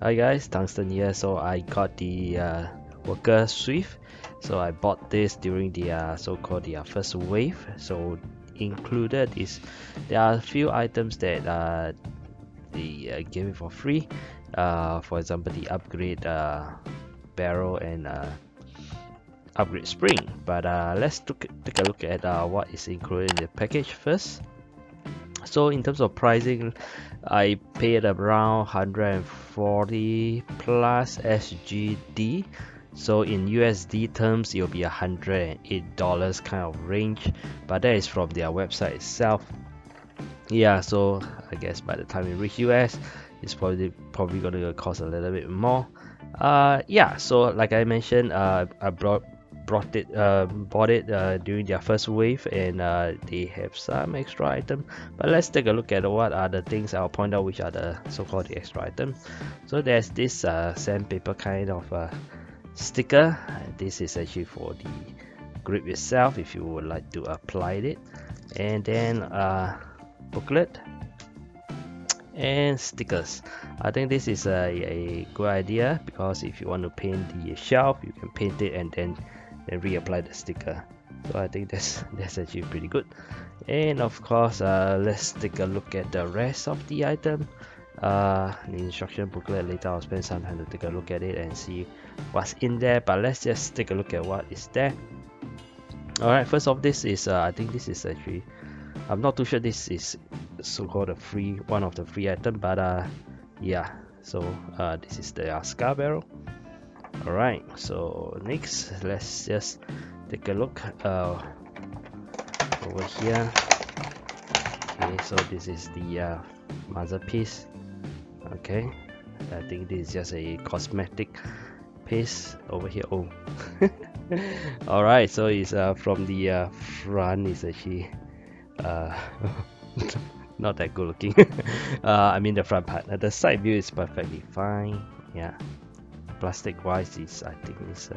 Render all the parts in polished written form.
Hi guys, Tungsten here. So I got the Worker Swift. So I bought this during the so-called the first wave. So included is there are a few items that they gave it for free. For example, the upgrade barrel and upgrade spring. But let's take a look at what is included in the package first. So in terms of pricing, I paid around 140 plus SGD. So in USD terms, it'll be $108 kind of range, but that is from their website itself. Yeah, so I guess by the time it reach US, it's probably gonna cost a little bit more. Yeah, so like I mentioned, I bought it during their first wave, and they have some extra item. But let's take a look at what are the things. I'll point out which are the so-called the extra items. So there's this sandpaper kind of sticker. This is actually for the grip itself if you would like to apply it. And then booklet and stickers. I think this is a good idea, because if you want to paint the shelf, you can paint it and then reapply the sticker. So I think that's actually pretty good. And of course, let's take a look at the rest of the item. The instruction booklet, later I'll spend some time to take a look at it and see what's in there, but let's just take a look at what is there. Alright, first off, this is I think this is actually, I'm not too sure this is so-called a free one of the free item, but yeah, so this is the scar barrel. Alright, so next let's just take a look over here. Okay, so this is the muzzle piece. Okay, I think this is just a cosmetic piece over here. Oh alright, so it's from the front, is actually not that good looking. I mean the front part. The side view is perfectly fine. Yeah, plastic wise is, I think is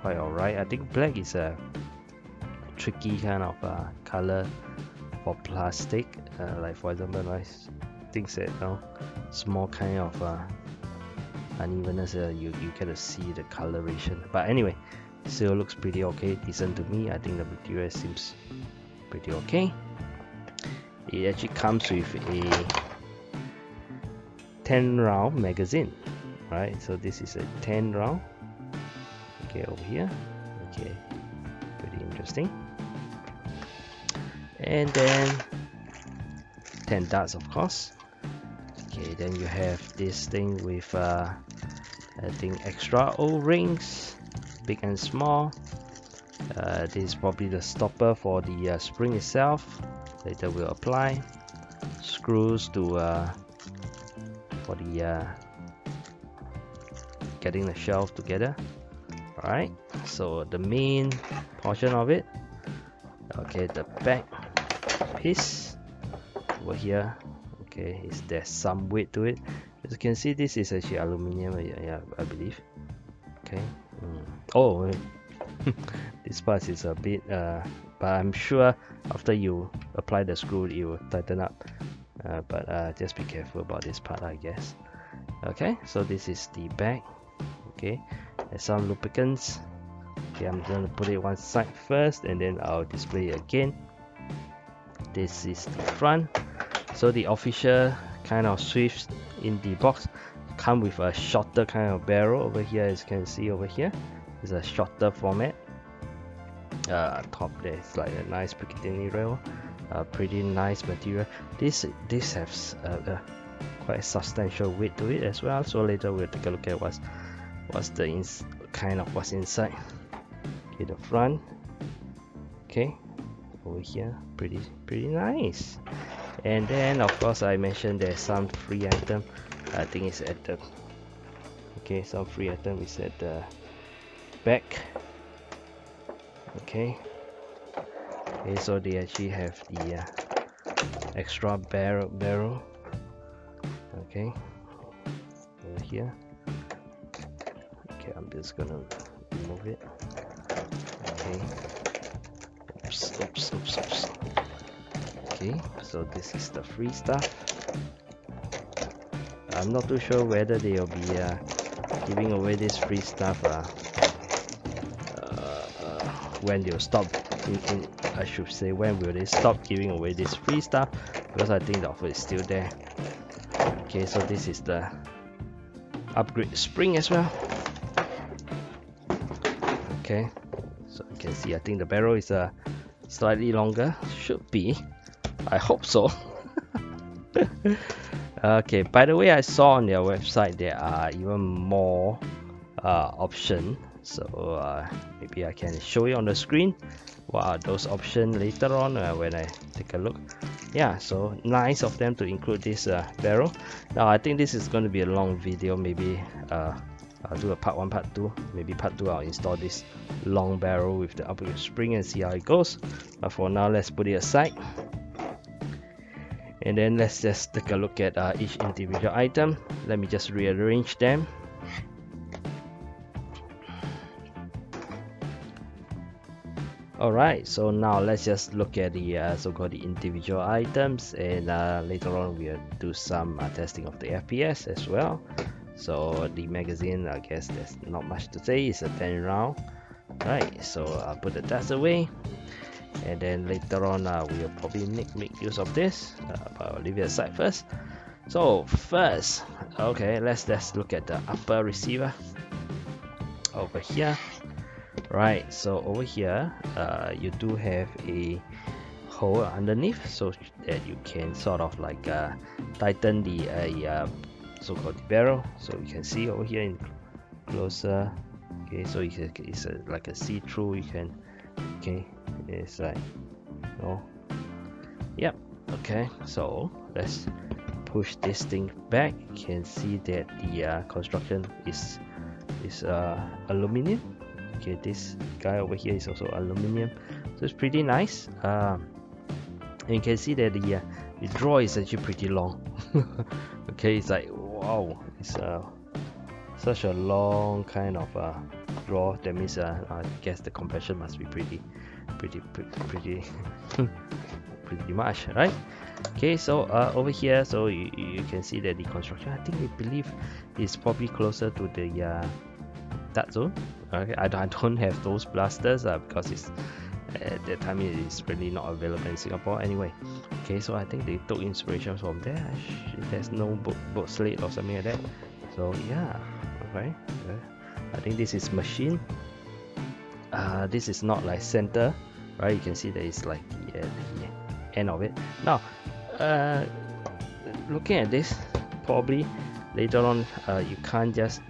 quite alright. I think black is a tricky kind of color for plastic. Like for example, nice things that small kind of unevenness, you get to see the coloration. But anyway, still looks pretty okay, decent to me. I think the material seems pretty okay. It actually comes with a 10 round magazine, right? So this is a 10 round. Okay, over here. Okay, pretty interesting. And then 10 darts, of course. Okay, then you have this thing with I think extra O-rings, big and small. This is probably the stopper for the spring itself. Later we'll apply screws to for the getting the shelf together. Alright, so the main portion of it. Okay, the back piece over here. Okay, there's some weight to it. As you can see, this is actually aluminium. Yeah, I believe. Okay. Oh, this part is a bit but I'm sure after you apply the screw it will tighten up, but just be careful about this part, I guess. Okay, so this is the back. Okay, there's some lubricants. Okay, I'm gonna put it one side first and then I'll display it again. This is the front. So the official kind of Swift in the box come with a shorter kind of barrel over here. As you can see over here, it's a shorter format. Top there is like a nice Piccadilly rail, pretty nice material. This has quite a substantial weight to it as well. So later we'll take a look at what's the kind of what's inside. Okay, the front. Okay, over here, pretty nice. And then of course I mentioned there's some free item. I think it's at the some free item is at the back. Okay, so they actually have the extra barrel. Okay, over here. Okay, I'm just gonna remove it. Okay, oops. Okay, so this is the free stuff. I'm not too sure whether they will be giving away this free stuff when they'll stop. I should say, when will they stop giving away this free stuff, because I think the offer is still there. Okay, so this is the upgrade spring as well. Okay, so you can see I think the barrel is slightly longer, should be, I hope so. Okay, by the way, I saw on their website there are even more options, so maybe I can show you on the screen what are those options later on when I take a look. Yeah, so nice of them to include this barrel. Now I think this is going to be a long video, maybe I'll do a part 1, part 2, maybe part 2 I'll install this long barrel with the upgrade spring and see how it goes. But for now, let's put it aside. And then let's just take a look at each individual item. Let me just rearrange them. Alright, so now let's just look at the so-called the individual items, and later on we'll do some testing of the FPS as well. So the magazine, I guess there's not much to say, it's a 10 round. Right, so I'll put the dust away, and then later on we'll probably make use of this, but I'll leave it aside first. So first, okay, let's look at the upper receiver over here. Right, so over here you do have a hole underneath, so that you can sort of like tighten the so-called barrel. So you can see over here in closer. Okay, so it's like a see-through. You can, okay, it's like, oh, yep. Okay, so let's push this thing back. You can see that the construction is aluminum. Okay, this guy over here is also aluminum, so it's pretty nice. And you can see that the drawer is actually pretty long. Okay, it's like, wow, it's such a long kind of drawer. That means I guess the compression must be pretty pretty much, right? Okay, so over here, so you can see that the construction, I think I believe is probably closer to the that zone. Okay, I don't have those blasters because it's at that time it is really not available in Singapore anyway. Okay, so I think they took inspiration from there. There's no boat slate or something like that. So yeah, okay. I think this is machine. This is not like center, right? You can see that it's like the end of it. Now, looking at this, probably later on, you can't just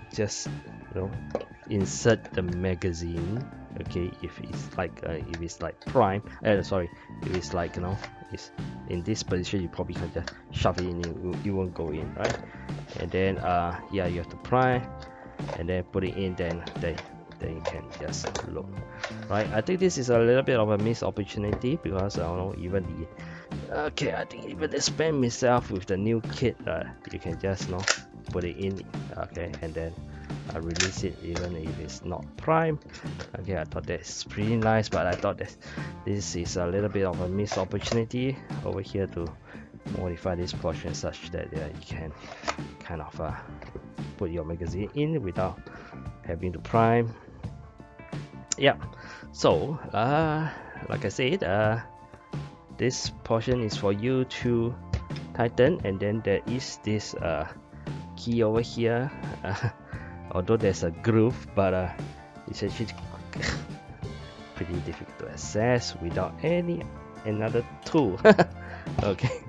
insert the magazine. Okay, if it's like prime, sorry, if it's like it's in this position, you probably can just shove it in, it won't go in, right? And then yeah, you have to prime and then put it in, then you can just look, right? I think this is a little bit of a missed opportunity, because I don't know, even I think even the spam itself with the new kit, you can just put it in, okay, and then release it even if it's not prime. Okay, I thought that's pretty nice, but I thought that this is a little bit of a missed opportunity over here to modify this portion such that you can kind of put your magazine in without having to prime. Yeah, so like I said, this portion is for you to tighten, and then there is this key over here. Although there's a groove, but it's actually pretty difficult to access without another tool. Okay,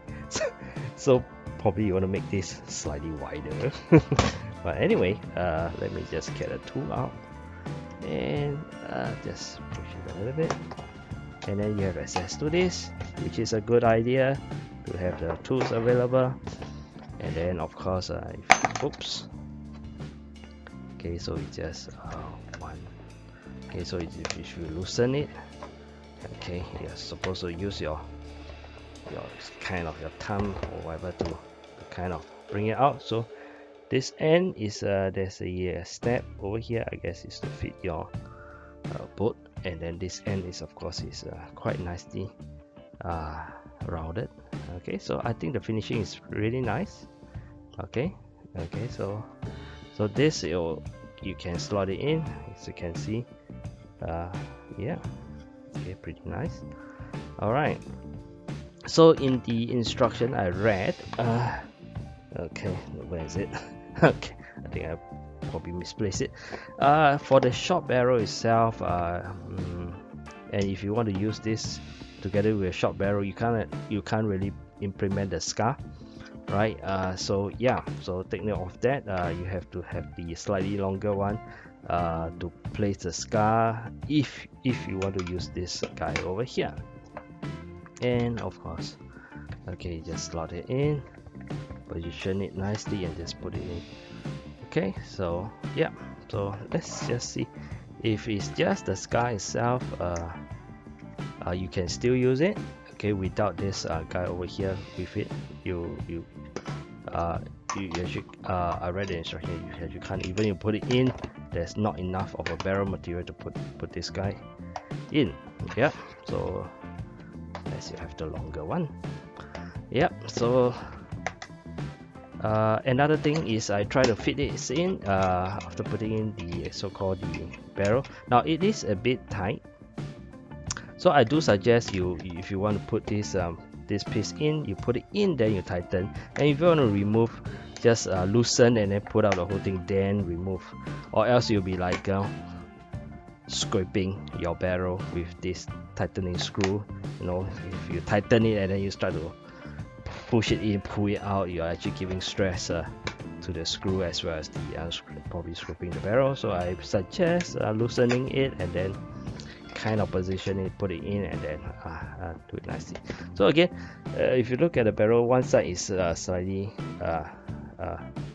so probably you want to make this slightly wider. But anyway, let me just get a tool out and just push it a little bit, and then you have access to this, which is a good idea to have the tools available. And then of course, oops. Okay, so it just one. Okay, so if you loosen it, okay, you're supposed to use your kind of your thumb or whatever to kind of bring it out. So this end is there's a step over here, I guess is to fit your boat, and then this end is of course quite nicely rounded. Okay, so I think the finishing is really nice. Okay, Okay, so this you can slot it in, as you can see. Yeah, okay, pretty nice. All right, so in the instruction I read, okay, where is it? Okay, I think I probably misplaced it. For the short barrel itself, and if you want to use this together with a short barrel, you can't really implement the scar, right? So yeah, so take note of that. You have to have the slightly longer one to place the scar if you want to use this guy over here. And of course, okay, just slot it in, position it nicely, and just put it in. Okay, so yeah, so let's just see if it's just the scar itself. You can still use it, okay, without this guy over here with it. You actually I read the instruction, you can't, even you put it in, there's not enough of a barrel material to put this guy in. Yeah, so unless you have the longer one. Yep, so another thing is I try to fit it in after putting in the so-called the barrel. Now it is a bit tight, so I do suggest you, if you want to put this this piece in, you put it in, then you tighten. And if you want to remove, just loosen and then put out the whole thing, then remove, or else you'll be like scraping your barrel with this tightening screw. You know, if you tighten it and then you start to push it in, pull it out, you're actually giving stress to the screw as well as the probably scraping the barrel. So I suggest loosening it and then kind of position it, put it in, and then do it nicely. So again, if you look at the barrel, one side is slightly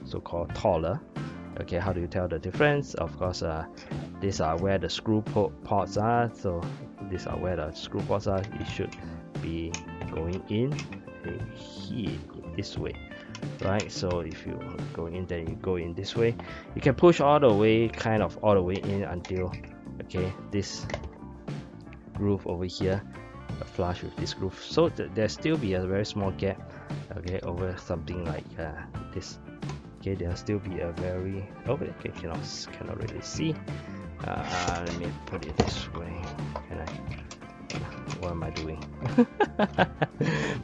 so-called taller. Okay, how do you tell the difference? Of course, these are where the screw ports are. So these are where the screw ports are. It should be going in here this way, right? So if you go in, then you go in this way. You can push all the way, kind of all the way in until, okay, this groove over here flush with this groove. So there still be a very small gap, okay, over something like this. Okay, there'll still be a very, oh, okay, cannot really see. Let me put it this way. What am I doing?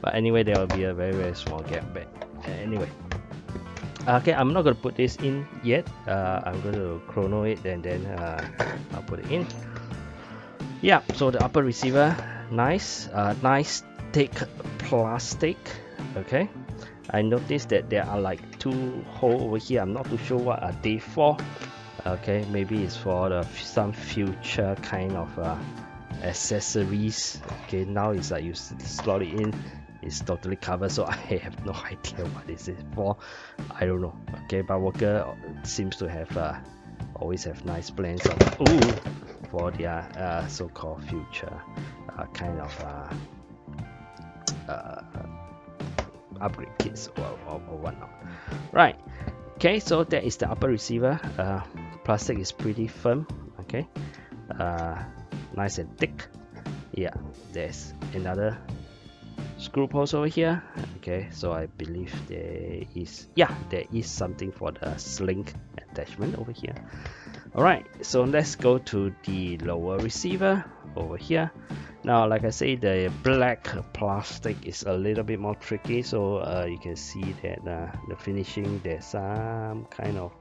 But anyway, there will be a very small gap. But anyway, okay, I'm not gonna put this in yet. I'm going to chrono it, and then I'll put it in. Yeah, so the upper receiver, nice thick plastic. Okay, I noticed that there are like two holes over here. I'm not too sure what are they for. Okay, maybe it's for some future kind of accessories. Okay, now it's like you slot it in, it's totally covered, so I have no idea what this is for. I don't know. Okay, but Walker seems to have always have nice plans of for their so-called future kind of upgrade kits or whatnot. Right, okay, so that is the upper receiver. Plastic is pretty firm, okay, nice and thick. Yeah, there's another screw post over here. Okay, so I believe there is something for the sling attachment over here. Alright, so let's go to the lower receiver over here. Now, like I say, the black plastic is a little bit more tricky, so you can see that the finishing, there's some kind of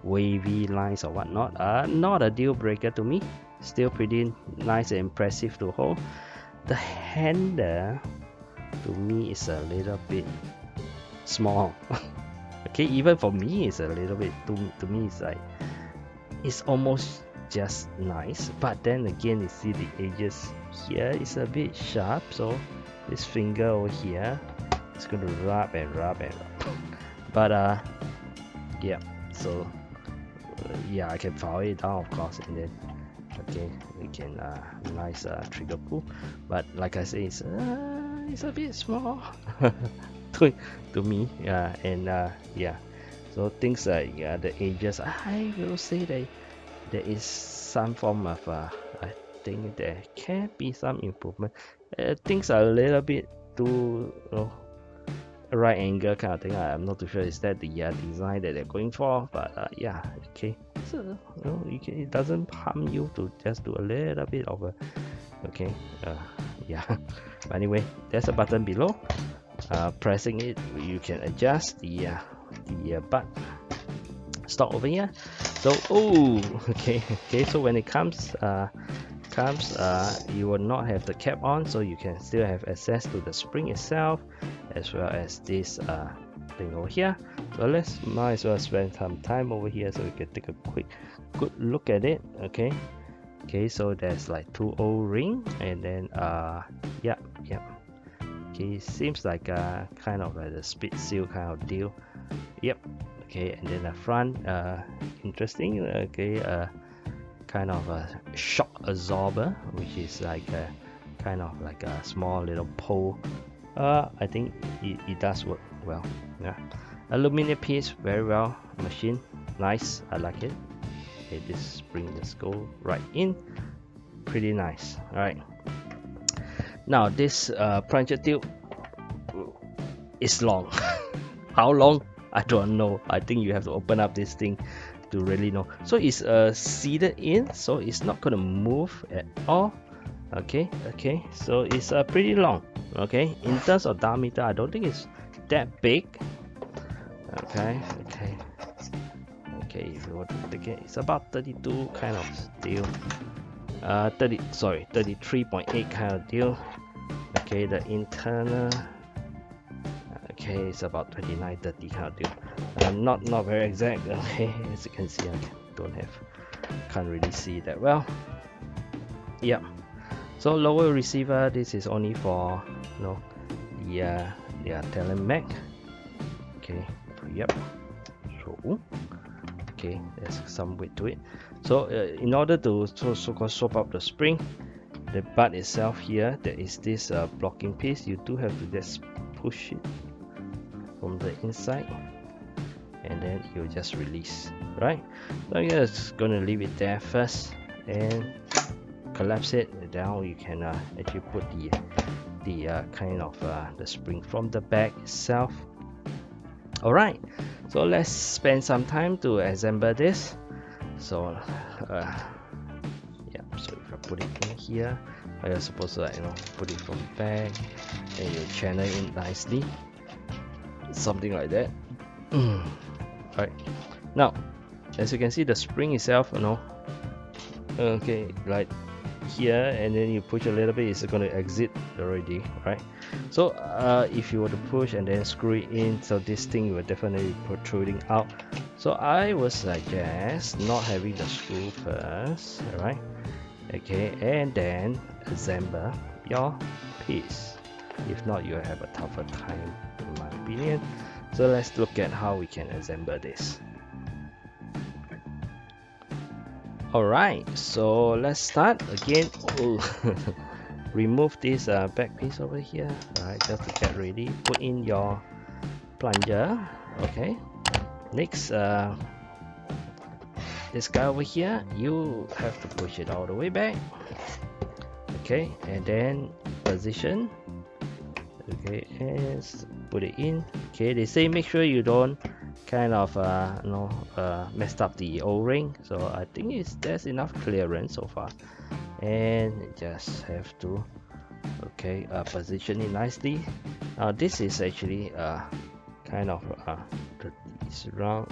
wavy lines or whatnot. Not a deal breaker to me, still pretty nice and impressive to hold. The handle to me is a little bit small. Okay, even for me it's a little bit, to me it's like, it's almost just nice, but then again you see the edges here is a bit sharp, so this finger over here is going to rub and rub and rub. But yeah, so yeah, I can file it down, of course, and then okay, we can nice trigger pull. But like I say, it's a bit small to me. And yeah, so things like the edges, I will say that there is some form of I think there can be some improvement. Things are a little bit too right angle kind of thing. I'm not too sure is that the design that they're going for, but yeah, okay. So it doesn't harm you to just do a little bit of a okay. Yeah. But anyway, there's a button below. Pressing it, you can adjust the butt stop over here. So okay. So when it comes you will not have the cap on, so you can still have access to the spring itself as well as this thing over here. So let's might as well spend some time over here so we can take a good look at it. Okay, so there's like 2 O-ring, and then yeah. Okay, seems like kind of like a speed seal kind of deal. Yep. Okay, and then the front interesting. Okay, kind of a shock absorber, which is like a kind of like a small little pole. I think it does work well. Yeah, aluminum piece, very well machined, nice. I like it. Okay, this spring just go right in, pretty nice. All right, now this plunger tube is long. How long? I don't know. I think you have to open up this thing to really know. So it's seated in, so it's not gonna move at all. Okay, so it's pretty long. Okay, in terms of diameter, I don't think it's that big. Okay, if you want to take it, it's about 32 kind of deal. 33.8 kind of deal. Okay, the internal. Okay, it's about 29-30 kind of deal. Not very exact. Okay, as you can see, I can't really see that well. Yep. So lower receiver, this is only for the talent Mac. Okay. Yep. So okay, there's some weight to it. So in order to so-called swap up the spring, the butt itself here, there is this blocking piece. You do have to just push it from the inside, and then you just release, right? So I'm just gonna leave it there first and collapse it down. You can actually put the kind of the spring from the back itself. All right, so let's spend some time to assemble this. So yeah, so if I put it in here, I'm supposed to put it from back, and you channel it nicely, something like that. Right, now as you can see, the spring itself, okay, like here, and then you push a little bit, it's going to exit already, right? So if you were to push and then screw it in, so this thing will definitely protruding out. So I would suggest not having the screw first, right? Okay, and then assemble your piece. If not, you'll have a tougher time, in my opinion. So let's look at how we can assemble this. Alright, so let's start again. Remove this back piece over here. Alright, just to get ready. Put in your plunger. Okay, next this guy over here, you have to push it all the way back. Okay, and then position. Okay, and put it in. Okay, they say make sure you don't kind of messed up the O-ring, so I think there's enough clearance so far, and you just have to position it nicely. Now this is actually kind of it's round,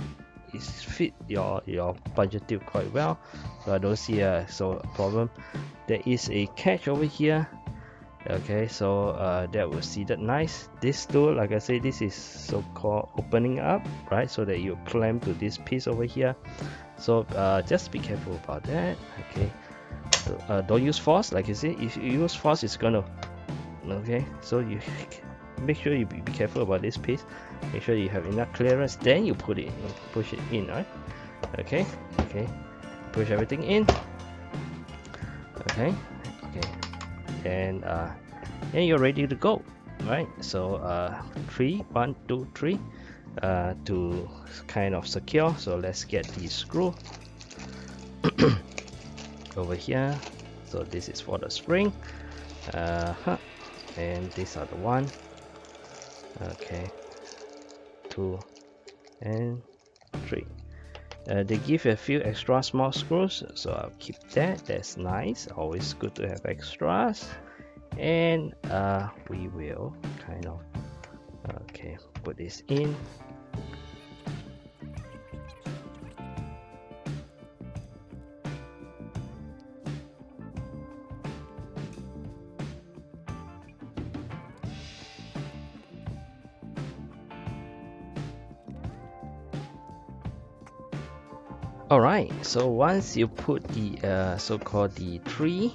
it fit your plunger tube quite well, so I don't see a problem. There is a catch over here. Okay, so that was seated nice. This tool, like I say, this is so-called opening up, right? So that you clamp to this piece over here. So just be careful about that. Okay, so, don't use force. Like you see, if you use force, it's gonna. Okay, so you make sure you be careful about this piece. Make sure you have enough clearance. Then you push it in, right? Okay, push everything in. Okay. And you're ready to go, right? So 3, 1, 2, 3 to kind of secure. So let's get the screw over here. So this is for the spring, and these are the one. Okay, 2 and 3. They give a few extra small screws, so I'll keep that. That's nice, always good to have extras. And we will kind of put this in. Alright, so once you put the so-called the 3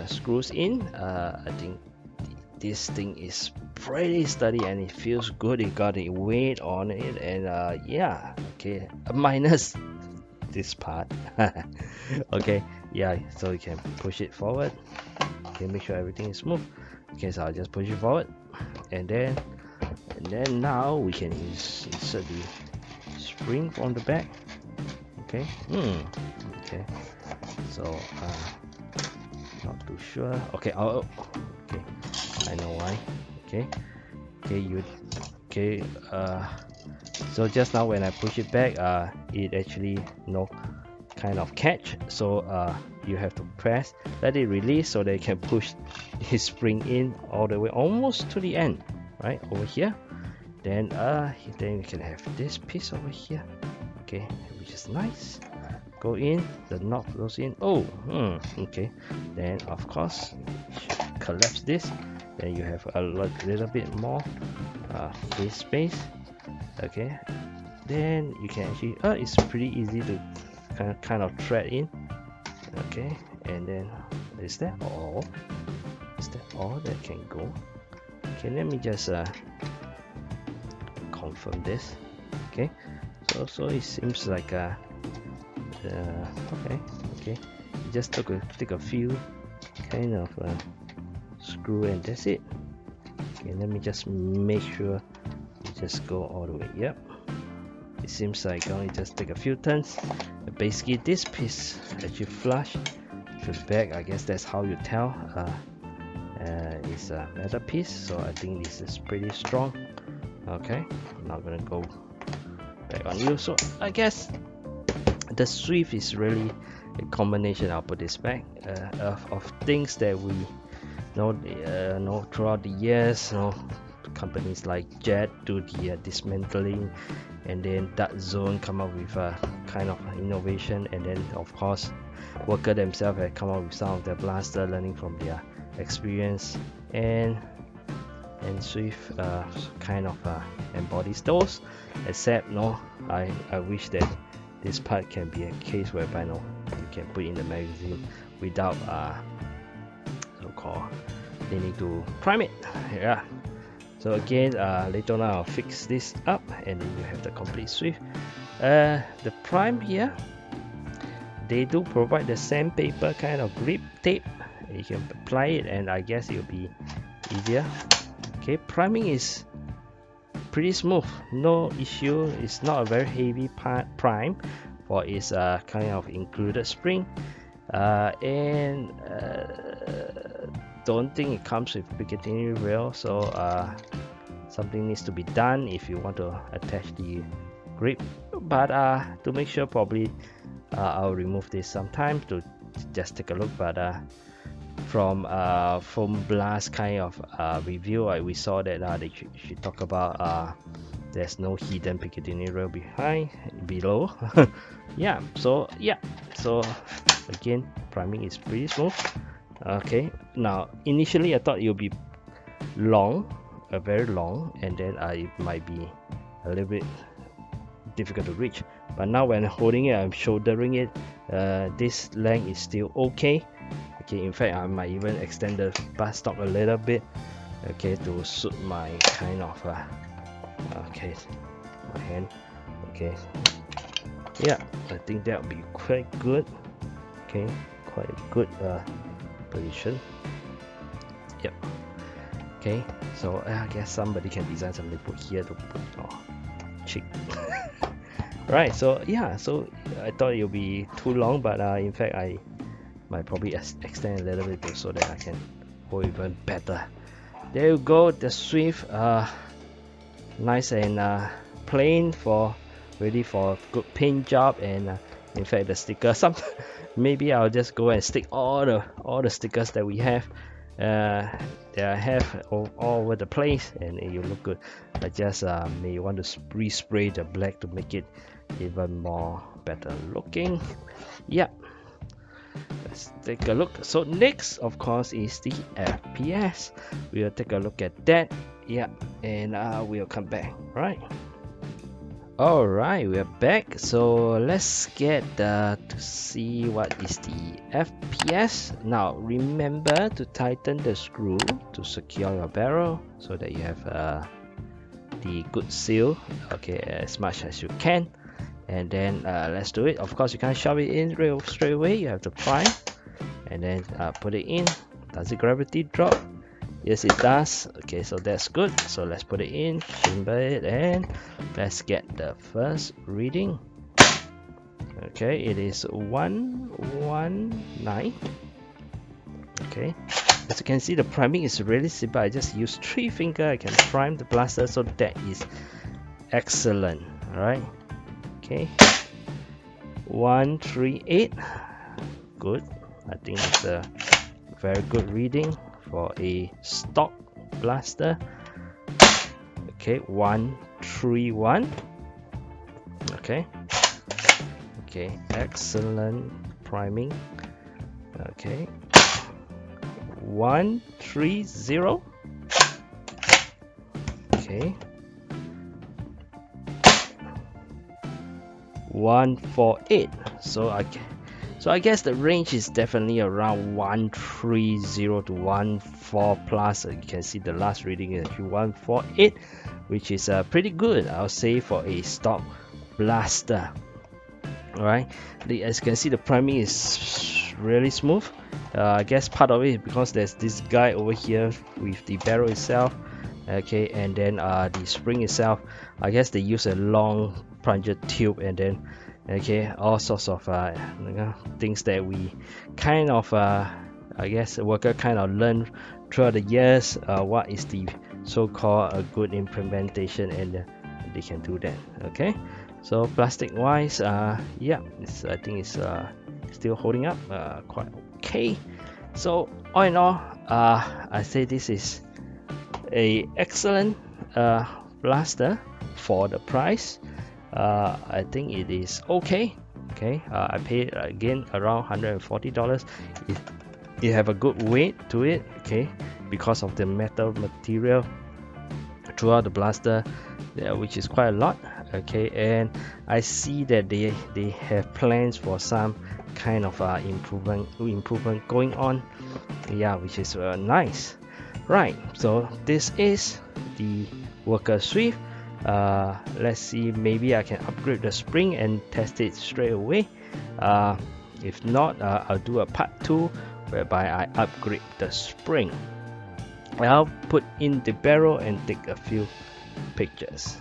screws in, I think this thing is pretty sturdy and it feels good. It got a weight on it, and yeah, okay, minus this part. Okay, yeah, so you can push it forward. Okay, make sure everything is smooth. Okay, so I'll just push it forward, and then now we can insert the spring from the back. Okay, okay, so not too sure. Okay, okay, I know why. Okay, so just now when I push it back, it actually kind of catch, so you have to press, let it release, so that you can push this spring in all the way almost to the end, right over here. Then you can have this piece over here, okay, which is nice. Go in, the knob goes in. Okay, then of course collapse this, then you have a little bit more this space. Okay, then you can actually it's pretty easy to kind of thread in. Okay, and then is that all that can go? Okay, let me just confirm this. Okay, so it seems like okay, just take a few kind of screw, and that's it. Okay, let me just make sure you just go all the way. Yep, it seems like only just take a few turns. Basically this piece actually flush to the back. I guess that's how you tell it's a metal piece, so I think this is pretty strong. Okay, I'm not gonna go back on you. So I guess the Swift is really a combination, I'll put this back, of things that we know throughout the years. Companies like Jet do the dismantling, and then that Zone come up with a kind of innovation, and then of course Worker themselves have come up with some of their blaster, learning from their experience, and Swift kind of embodies those, except I wish that this part can be a case whereby you can put in the magazine without so-called needing to prime it. Yeah. So again, later on I'll fix this up, and then you have the complete Swift. The prime here, they do provide the sandpaper kind of grip tape. You can apply it, and I guess it'll be easier. Okay, priming is pretty smooth, no issue. It's not a very heavy prime for its kind of included spring, and don't think it comes with Picatinny rail, so something needs to be done if you want to attach the grip. But to make sure, probably I'll remove this sometime to just take a look. But from Foam Blast kind of review, we saw that she talk about there's no hidden Picatinny rail below. Yeah, so again, priming is pretty smooth. Okay, now initially I thought it would be long, very long, and then it might be a little bit difficult to reach. But now when holding it, I'm shouldering it, this length is still okay. Okay, in fact I might even extend the buttstock a little bit, okay, to suit my kind of okay, my hand. Okay, yeah, I think that would be quite good. Okay, quite a good position. Yep. Okay, so I guess somebody can design something put here to put cheek. Right, so yeah, so I thought it would be too long, but in fact I might probably extend a little bit so that I can hold even better. There you go, the Swift, nice and plain for ready for good paint job. And in fact the sticker, some maybe I'll just go and stick all the stickers that we have that I have all over the place, and it will look good. I just may want to respray the black to make it even more better looking. Yeah, let's take a look. So next of course is the FPS. We'll take a look at that. Yeah, and we'll come back, right? Alright, we're back. So let's get to see what is the FPS. Now remember to tighten the screw to secure your barrel so that you have the good seal, okay, as much as you can. And then let's do it. Of course you can't shove it in straight away, you have to prime and then put it in. Does the gravity drop? Yes, it does. Okay, so that's good. So let's put it in, chamber it, and let's get the first reading. Okay, it is 119. Okay, as you can see, the priming is really simple. I just use 3 fingers. I can prime the blaster, so that is excellent. All right. Okay, 138. Good. I think it's a very good reading for a stock blaster. Okay, 131. Okay, excellent priming. Okay, 130. Okay, 148. So I guess the range is definitely around 130 to 14 plus. You can see the last reading is 148, which is pretty good, I'll say, for a stock blaster. Alright, as you can see, the priming is really smooth. I guess part of it is because there's this guy over here with the barrel itself. Okay, and then the spring itself, I guess they use a long plunger tube, and then okay, all sorts of things that we kind of I guess a worker kind of learn throughout the years what is the so-called a good implementation, and they can do that. Okay, so plastic wise, yeah, I think it's still holding up quite okay. So all in all, I say this is a excellent blaster for the price. I think it is okay. I paid again around $140. It have a good weight to it, okay, because of the metal material throughout the blaster, which is quite a lot. Okay, and I see that they have plans for some kind of improvement going on. Yeah, which is nice. Right, so this is the Worker Swift. Let's see, maybe I can upgrade the spring and test it straight away. If not, I'll do a part 2 whereby I upgrade the spring. I'll put in the barrel and take a few pictures.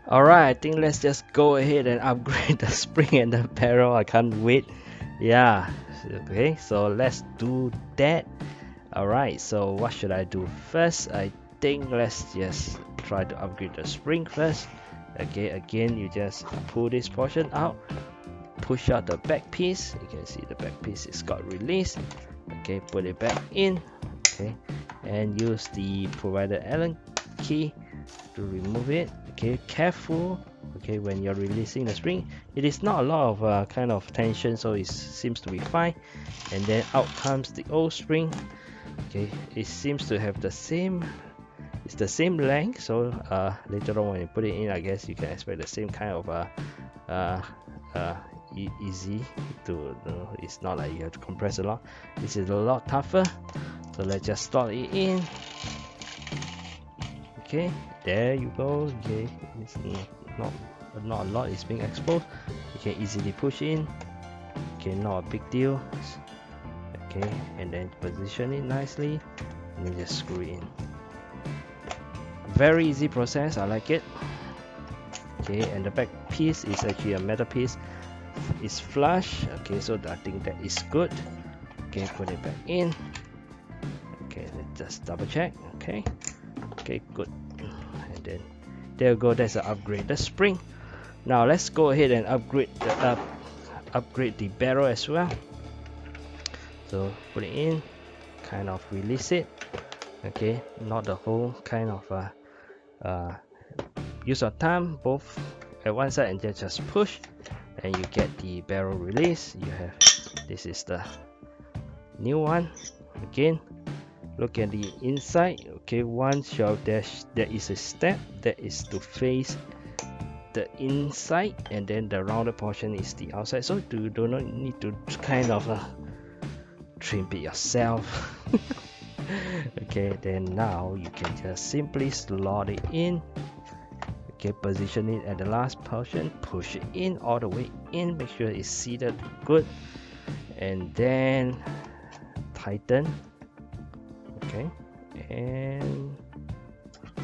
Alright, I think let's just go ahead and upgrade the spring and the barrel. I can't wait. Yeah, okay, so let's do that. Alright, so what should I do first? I think let's just try to upgrade the spring first. Okay, again, you just pull this portion out, push out the back piece. You can see the back piece is got released. Okay, put it back in. Okay, and use the provided Allen key to remove it. Okay, careful. Okay, when you're releasing the spring, it is not a lot of kind of tension, so it seems to be fine. And then out comes the old spring. Okay, it seems to have the same, it's the same length, so later on when you put it in, I guess you can expect the same kind of easy to, it's not like you have to compress a lot. This is a lot tougher, so let's just slot it in. Okay, there you go. Okay, it's not a lot is being exposed. You can easily push in. Okay, not a big deal. Okay, and then position it nicely and then just screw it in. Very easy process, I like it. Okay, and the back piece is actually a metal piece. It's flush. Okay, so I think that is good. Okay, put it back in. Okay, let's just double check. Okay, good. And then there you go, that's an upgraded spring. Now let's go ahead and upgrade the barrel as well. So put it in, kind of release it. Okay, not the whole, kind of use your thumb both at one side and then just push, and you get the barrel release. You have, this is the new one. Again, look at the inside. Okay, once there is a step that is to face the inside, and then the rounded portion is the outside, so you do not need to kind of trim it yourself. Okay, then now you can just simply slot it in. Okay, position it at the last portion, push it in all the way in, make sure it's seated good, and then tighten. Okay, and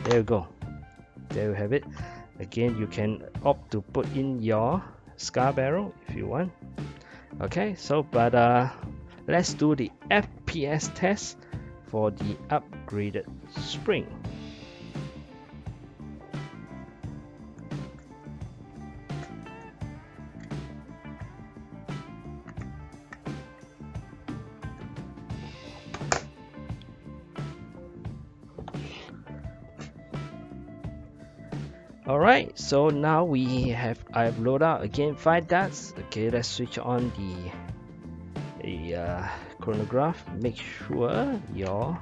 there you go, there you have it. Again, you can opt to put in your scar barrel if you want. Okay, so but let's do the FPS test for the upgraded spring. Alright, so now I've loaded out again 5 darts. Okay, let's switch on the chronograph. Make sure your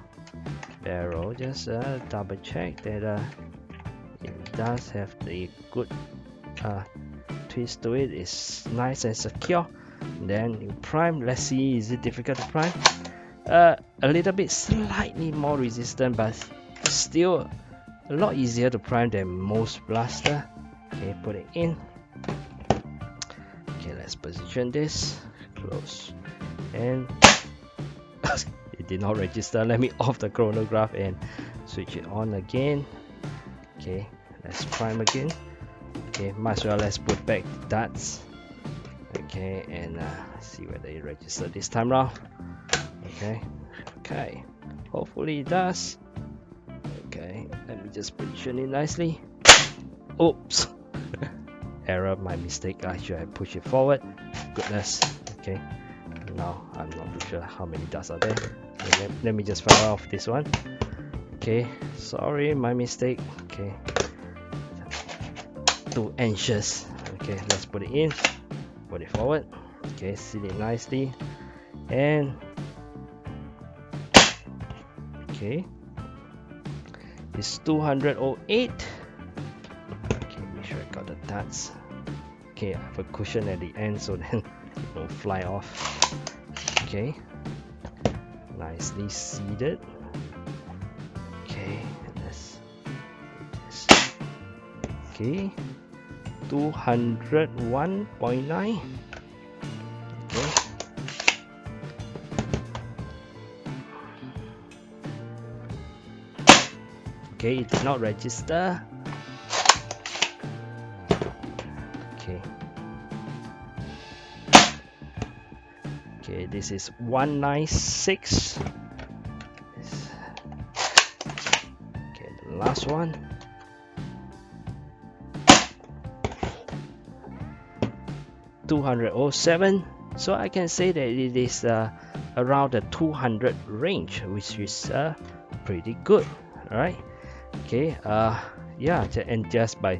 barrel, just double check that it does have the good twist to it. It's nice and secure. Then you prime. Let's see, is it difficult to prime? A little bit slightly more resistant, but still a lot easier to prime than most blaster. Okay, put it in. Okay, let's position this, close, and it did not register. Let me off the chronograph and switch it on again. Okay, let's prime again. Okay, might as well let's put back the darts. Okay, and see whether it registers this time round. Okay, hopefully it does. Okay, let me just position it nicely. Oops. Error, my mistake. I should have pushed it forward. Goodness. Okay, now I'm not too sure how many darts are there. Okay, let me just fire off this one. Okay, sorry, my mistake. Okay, too anxious. Okay, let's put it in, put it forward. Okay, seal it nicely, and okay, it's 208. Okay, make sure I got the darts. Okay, I have a cushion at the end so then it won't fly off. Okay, nicely seated. Okay, let's do this. Okay, 201.9. Okay. Okay, it did not register. Okay. Okay, this is 196. Okay, the last one. 207. So I can say that it is around the 200 range, which is pretty good. All right. Okay, yeah, and just by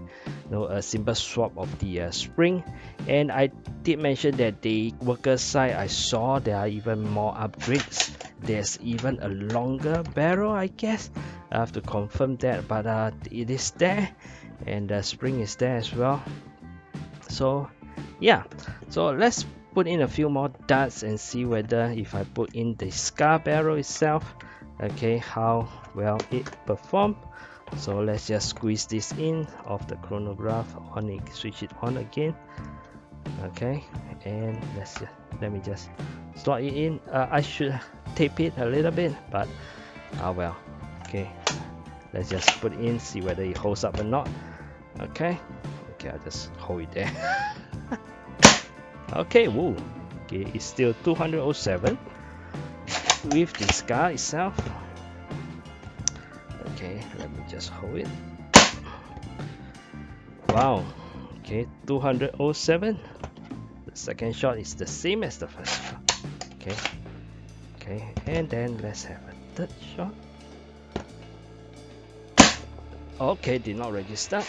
a simple swap of the spring. And I did mention that the worker side, I saw there are even more upgrades. There's even a longer barrel, I guess. I have to confirm that, but it is there, and the spring is there as well. So yeah, so let's put in a few more darts and see whether if I put in the scar barrel itself, okay, how well it performs. So let's just squeeze this in off the chronograph, on it, switch it on again. Okay, and let me just slot it in. I should tape it a little bit, but well. Okay, let's just put it in, see whether it holds up or not. Okay, I'll just hold it there. Okay, woo. Okay, it's still 207 with the scar itself. Okay, let me just hold it. Wow. Okay, 207. The second shot is the same as the first shot. Okay. Okay, and then let's have a third shot. Okay, did not register.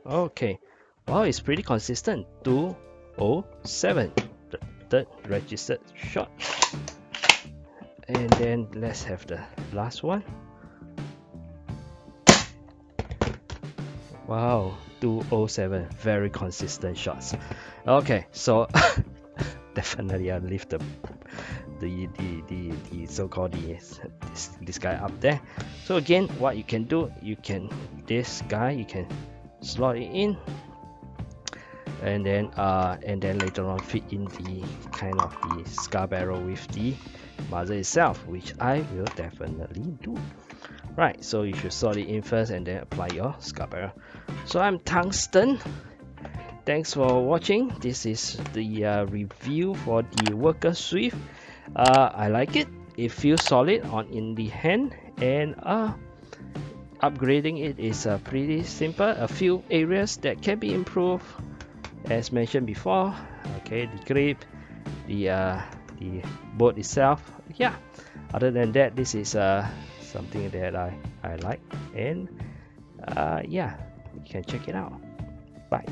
Okay, wow, it's pretty consistent. 207, the third registered shot. And then let's have the last one. Wow, 207, very consistent shots. Okay, so definitely I'll leave the so-called this guy up there. So again, what you can do, this guy you can slot it in, and then later on fit in the kind of the scar barrel with the muzzle itself, which I will definitely do. Right, so you should slot it in first and then apply your scar barrel. So I'm Tungsten. Thanks for watching. This is the review for the Worker Swift. I like it. It feels solid in the hand, and upgrading it is pretty simple. A few areas that can be improved, as mentioned before. Okay, the grip, the boat itself. Yeah. Other than that, this is something that I like, and yeah, you can check it out. Bye.